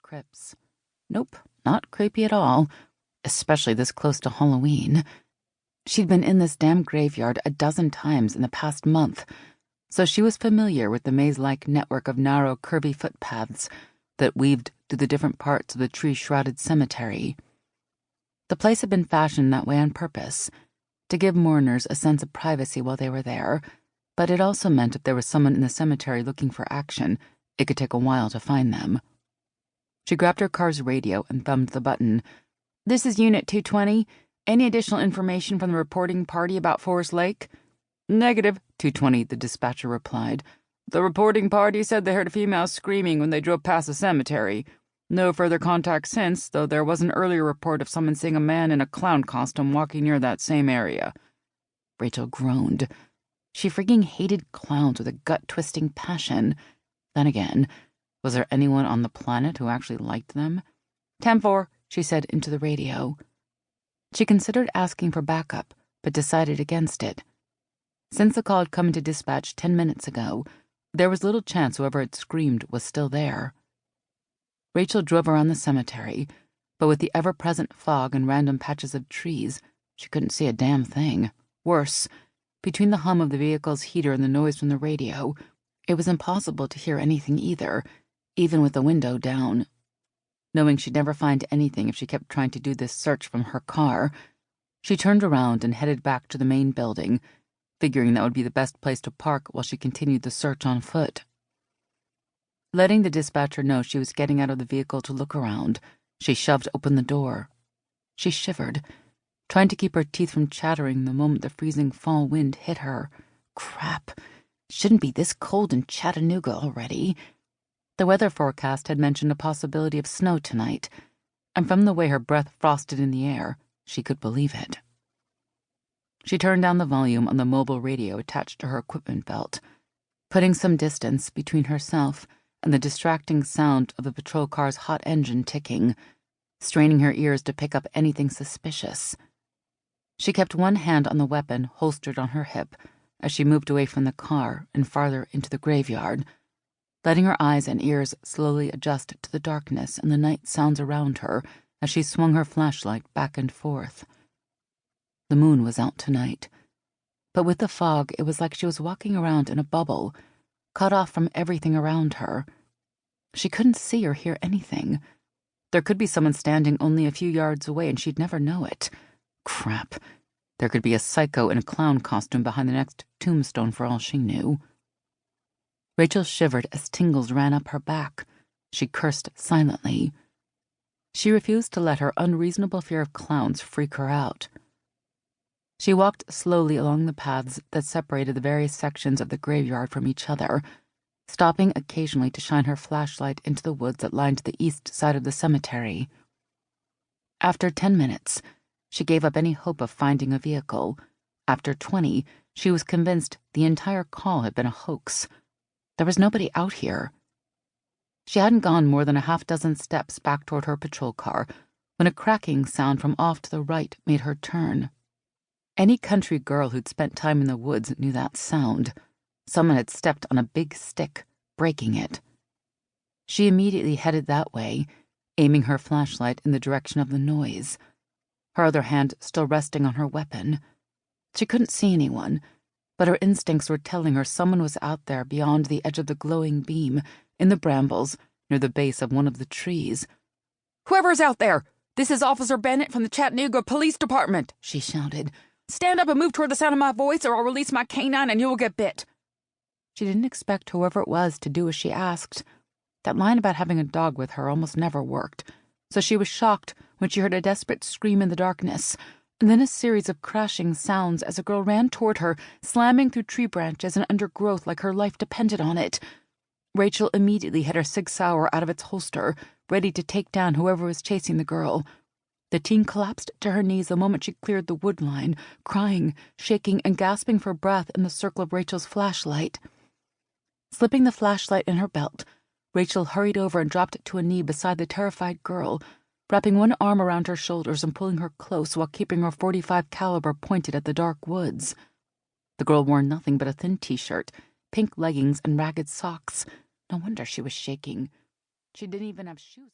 crypts. Nope, not creepy at all, especially this close to Halloween. She'd been in this damn graveyard a dozen times in the past month, so she was familiar with the maze-like network of narrow, curvy footpaths that weaved through the different parts of the tree-shrouded cemetery. The place had been fashioned that way on purpose, to give mourners a sense of privacy while they were there, but it also meant if there was someone in the cemetery looking for action, it could take a while to find them. She grabbed her car's radio and thumbed the button. "This is Unit 220. Any additional information from the reporting party about Forest Lake?" "Negative, 220, the dispatcher replied. "The reporting party said they heard a female screaming when they drove past the cemetery. No further contact since, though there was an earlier report of someone seeing a man in a clown costume walking near that same area." Rachel groaned. She freaking hated clowns with a gut-twisting passion. Then again, was there anyone on the planet who actually liked them? 10-4, she said into the radio. She considered asking for backup, but decided against it. Since the call had come into dispatch 10 minutes ago, there was little chance whoever had screamed was still there. Rachel drove around the cemetery, but with the ever-present fog and random patches of trees, she couldn't see a damn thing. Worse, between the hum of the vehicle's heater and the noise from the radio, it was impossible to hear anything either, even with the window down. Knowing she'd never find anything if she kept trying to do this search from her car, she turned around and headed back to the main building, figuring that would be the best place to park while she continued the search on foot. Letting the dispatcher know she was getting out of the vehicle to look around, she shoved open the door. She shivered, trying to keep her teeth from chattering the moment the freezing fall wind hit her. Crap, it shouldn't be this cold in Chattanooga already. The weather forecast had mentioned a possibility of snow tonight, and from the way her breath frosted in the air, she could believe it. She turned down the volume on the mobile radio attached to her equipment belt, putting some distance between herself and the distracting sound of the patrol car's hot engine ticking, straining her ears to pick up anything suspicious. She kept one hand on the weapon holstered on her hip as she moved away from the car and farther into the graveyard, letting her eyes and ears slowly adjust to the darkness and the night sounds around her as she swung her flashlight back and forth. The moon was out tonight, but with the fog it was like she was walking around in a bubble, cut off from everything around her. She couldn't see or hear anything. There could be someone standing only a few yards away and she'd never know it. Crap. There could be a psycho in a clown costume behind the next tombstone for all she knew. Rachel shivered as tingles ran up her back. She cursed silently. She refused to let her unreasonable fear of clowns freak her out. She walked slowly along the paths that separated the various sections of the graveyard from each other, stopping occasionally to shine her flashlight into the woods that lined the east side of the cemetery. After 10 minutes, she gave up any hope of finding a vehicle. After 20, she was convinced the entire call had been a hoax. There was nobody out here. She hadn't gone more than a half-dozen steps back toward her patrol car when a cracking sound from off to the right made her turn. Any country girl who'd spent time in the woods knew that sound. Someone had stepped on a big stick, breaking it. She immediately headed that way, aiming her flashlight in the direction of the noise, her other hand still resting on her weapon. She couldn't see anyone, but her instincts were telling her someone was out there beyond the edge of the glowing beam, in the brambles, near the base of one of the trees. "Whoever's out there! This is Officer Bennett from the Chattanooga Police Department!" she shouted. "Stand up and move toward the sound of my voice, or I'll release my canine and you'll get bit." She didn't expect whoever it was to do as she asked. That line about having a dog with her almost never worked, so she was shocked when she heard a desperate scream in the darkness, and then a series of crashing sounds as a girl ran toward her, slamming through tree branches and undergrowth like her life depended on it. Rachel immediately had her Sig Sauer out of its holster, ready to take down whoever was chasing the girl. The teen collapsed to her knees the moment she cleared the wood line, crying, shaking, and gasping for breath in the circle of Rachel's flashlight. Slipping the flashlight in her belt, Rachel hurried over and dropped to a knee beside the terrified girl, wrapping one arm around her shoulders and pulling her close while keeping her .45 caliber pointed at the dark woods. The girl wore nothing but a thin t-shirt, pink leggings, and ragged socks. No wonder she was shaking. She didn't even have shoes.